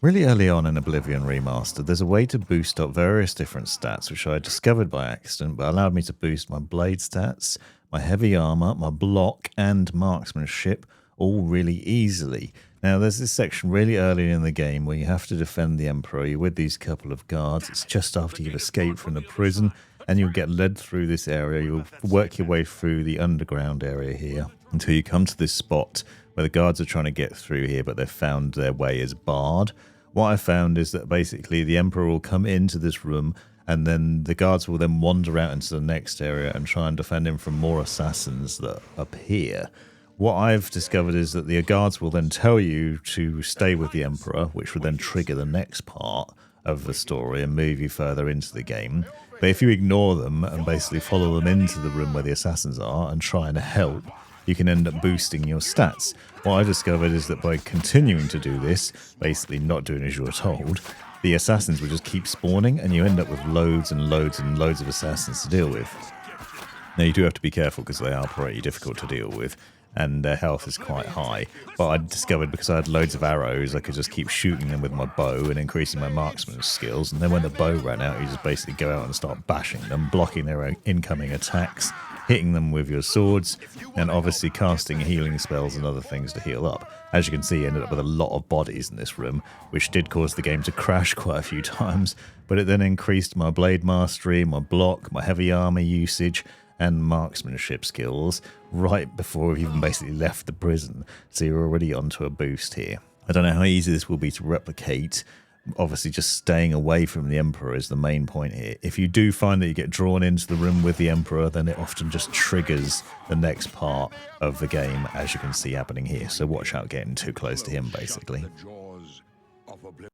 Really early on in Oblivion Remastered, there's a way to boost up various different stats, which I discovered by accident, but allowed me to boost my blade stats, my heavy armor, my block, and marksmanship all really easily. Now, there's this section really early in the game where you have to defend the Emperor. You're with these couple of guards. It's just after you've escaped from the prison, and you'll get led through this area. You'll work your way through the underground area here until you come to this spot where the guards are trying to get through here, but they've found their way is barred. What I found is that basically the Emperor will come into this room, and then the guards will then wander out into the next area and try and defend him from more assassins that appear. What I've discovered is that the guards will then tell you to stay with the Emperor, which will then trigger the next part of the story and move you further into the game. But if you ignore them and basically follow them into the room where the assassins are and try and help, you can end up boosting your stats. What I discovered is that by continuing to do this, basically not doing as you were told, the assassins will just keep spawning and you end up with loads and loads and loads of assassins to deal with. Now you do have to be careful because they are pretty difficult to deal with and their health is quite high. But I discovered because I had loads of arrows, I could just keep shooting them with my bow and increasing my marksman skills. And then when the bow ran out, you just basically go out and start bashing them, blocking their incoming attacks, hitting them with your swords, and obviously casting healing spells and other things to heal up. As you can see, I ended up with a lot of bodies in this room, which did cause the game to crash quite a few times, but it then increased my blade mastery, my block, my heavy armor usage, and marksmanship skills right before we've even basically left the prison. So you're already onto a boost here. I don't know how easy this will be to replicate. Obviously, just staying away from the Emperor is the main point here. If you do find that you get drawn into the room with the Emperor, then it often just triggers the next part of the game, as you can see happening here. So watch out getting too close to him, basically.